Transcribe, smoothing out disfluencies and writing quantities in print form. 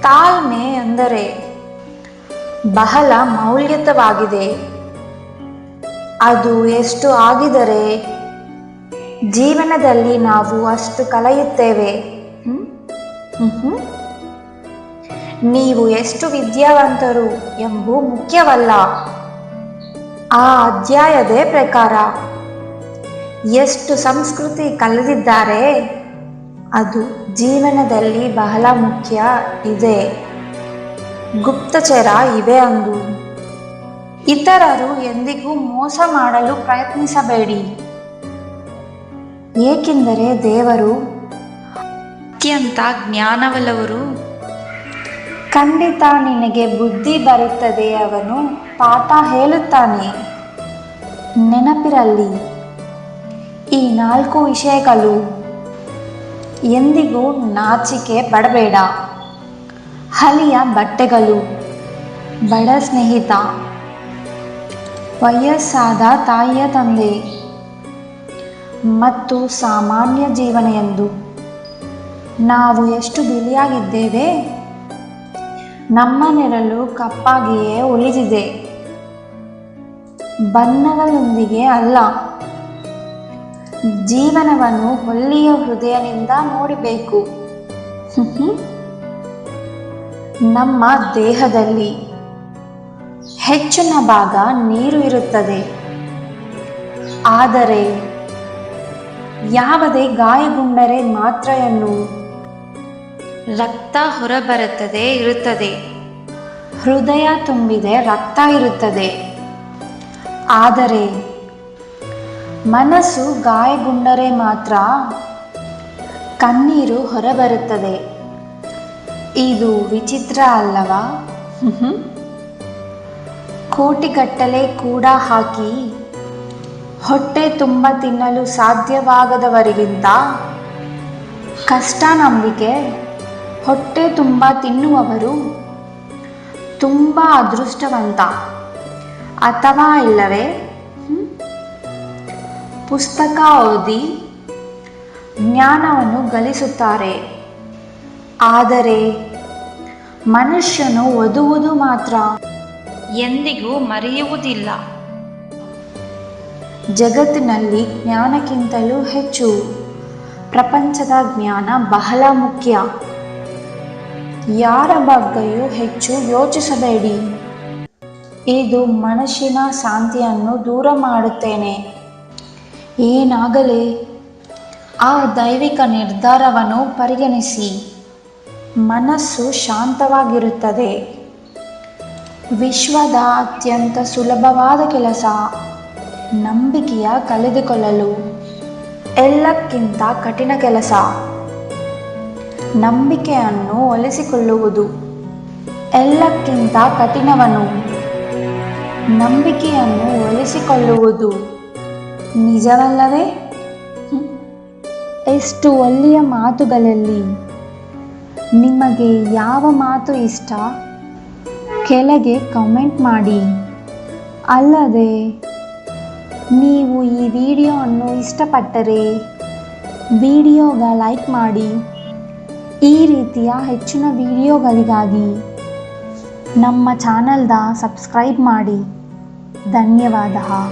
ತಾಳ್ಮೆ ಅಂದರೆ ಬಹಳ ಮೌಲ್ಯಯುತವಾಗಿದೆ. ಅದು ಎಷ್ಟು ಆಗಿದರೆ ಜೀವನದಲ್ಲಿ ನಾವು ಅಷ್ಟು ಕಲಿಯುತ್ತೇವೆ. ನೀವು ಎಷ್ಟು ವಿದ್ಯಾವಂತರು ಎಂಬುದು ಮುಖ್ಯವಲ್ಲ, ಆ ಅಧ್ಯಾಯದ ಪ್ರಕಾರ ಎಷ್ಟು ಸಂಸ್ಕೃತಿ ಕಲಿತಿದ್ದಾರೆ ಅದು ಜೀವನದಲ್ಲಿ ಬಹಳ ಮುಖ್ಯ ಇದೆ. ಗುಪ್ತಚರ ಇವೆ ಅಂದು ಇತರರು ಎಂದಿಗೂ ಮೋಸ ಮಾಡಲು ಪ್ರಯತ್ನಿಸಬೇಡಿ, ಏಕೆಂದರೆ ದೇವರು ಅತ್ಯಂತ ಜ್ಞಾನವುಳ್ಳವರು. ಖಂಡಿತ ನಿನಗೆ ಬುದ್ಧಿ ಬರುತ್ತದೆ, ಅವನು ಪಾಠ ಹೇಳುತ್ತಾನೆ. ನೆನಪಿರಲಿ ಈ 4 ವಿಷಯಗಳು. ಎಂದಿಗೂ ನಾಚಿಕೆ ಪಡಬೇಡ. ಹಳೆಯ ಬಟ್ಟೆಗಳು, ಬಡ ಸ್ನೇಹಿತ, ವಯಸ್ಸಾದ ತಾಯಿಯ ತಂದೆ ಮತ್ತು ಸಾಮಾನ್ಯ ಜೀವನ ಎಂದು. ನಾವು ಎಷ್ಟು ಬಿಳಿಯಾಗಿದ್ದೇವೆ, ನಮ್ಮ ನೆರಳು ಕಪ್ಪಾಗಿಯೇ ಉಳಿದಿದೆ, ಬಣ್ಣಗಳೊಂದಿಗೆ ಅಲ್ಲ. ಜೀವನವನ್ನು ಒಳ್ಳೆಯ ಹೃದಯದಿಂದ ನೋಡಬೇಕು. ನಮ್ಮ ದೇಹದಲ್ಲಿ ಹೆಚ್ಚಿನ ಭಾಗ ನೀರು ಇರುತ್ತದೆ, ಆದರೆ ಯಾವುದೇ ಗಾಯಗೊಂಡರೆ ಮಾತ್ರ ರಕ್ತ ಹೊರಬರುತ್ತದೆ ಇರುತ್ತದೆ. ಹೃದಯ ತುಂಬಿದೆ ರಕ್ತ ಇರುತ್ತದೆ, ಆದರೆ ಮನಸ್ಸು ಗಾಯಗೊಂಡರೆ ಮಾತ್ರ ಕಣ್ಣೀರು ಹೊರಬರುತ್ತದೆ. ಇದು ವಿಚಿತ್ರ ಅಲ್ಲವಾ? ಕೋಟಿಗಟ್ಟಲೆ ಕೂಡ ಹಾಕಿ ಹೊಟ್ಟೆ ತುಂಬ ತಿನ್ನಲು ಸಾಧ್ಯವಾಗದವರಿಗಿಂತ ಕಷ್ಟ ನಂಬಿಕೆ ಹೊಟ್ಟೆ ತುಂಬ ತಿನ್ನುವವರು ತುಂಬ ಅದೃಷ್ಟವಂತ, ಅಥವಾ ಇಲ್ಲವೇ? ಪುಸ್ತಕ ಓದಿ ಜ್ಞಾನವನ್ನು ಗಳಿಸುತ್ತಾರೆ, ಆದರೆ ಮನುಷ್ಯನು ಓದುವುದು ಮಾತ್ರ ಎಂದಿಗೂ ಮರೆಯುವುದಿಲ್ಲ. ಜಗತ್ತಿನಲ್ಲಿ ಜ್ಞಾನಕ್ಕಿಂತಲೂ ಹೆಚ್ಚು ಪ್ರಪಂಚದ ಜ್ಞಾನ ಬಹಳ ಮುಖ್ಯ. ಯಾರ ಬಗ್ಗೆಯೂ ಹೆಚ್ಚು ಯೋಚಿಸಬೇಡಿ, ಇದು ಮನಸ್ಸಿನ ಶಾಂತಿಯನ್ನು ದೂರ ಮಾಡುತ್ತೇನೆ. ಏನಾಗಲಿ ಆ ದೈವಿಕ ನಿರ್ಧಾರವನ್ನು ಪರಿಗಣಿಸಿ, ಮನಸ್ಸು ಶಾಂತವಾಗಿರುತ್ತದೆ. ವಿಶ್ವದ ಅತ್ಯಂತ ಸುಲಭವಾದ ಕೆಲಸ ನಂಬಿಕೆಯ ಕಳೆದುಕೊಳ್ಳಲು. ಎಲ್ಲಕ್ಕಿಂತ ಕಠಿಣ ಕೆಲಸ ನಂಬಿಕೆಯನ್ನು ಉಳಿಸಿಕೊಳ್ಳುವುದು. ಎಲ್ಲಕ್ಕಿಂತ ಕಠಿಣವನು ನಂಬಿಕೆಯನ್ನು ಉಳಿಸಿಕೊಳ್ಳುವುದು, ನಿಜವಲ್ಲವೇ? ಎಷ್ಟು ಒಳ್ಳೆಯ ಮಾತುಗಳಲ್ಲಿ ನಿಮಗೆ ಯಾವ ಮಾತು ಇಷ್ಟ ಕೆಳಗೆ ಕಾಮೆಂಟ್ ಮಾಡಿ. ಅಲ್ಲದೆ ನೀವು ಈ ವಿಡಿಯೋವನ್ನು ಇಷ್ಟಪಟ್ಟರೆ ವಿಡಿಯೋಗೆ ಲೈಕ್ ಮಾಡಿ. ಈ ರೀತಿಯ ಹೆಚ್ಚಿನ ವಿಡಿಯೋಗಳಿಗಾಗಿ ನಮ್ಮ ಚಾನಲ್ನ ಸಬ್ಸ್ಕ್ರೈಬ್ ಮಾಡಿ. ಧನ್ಯವಾದ.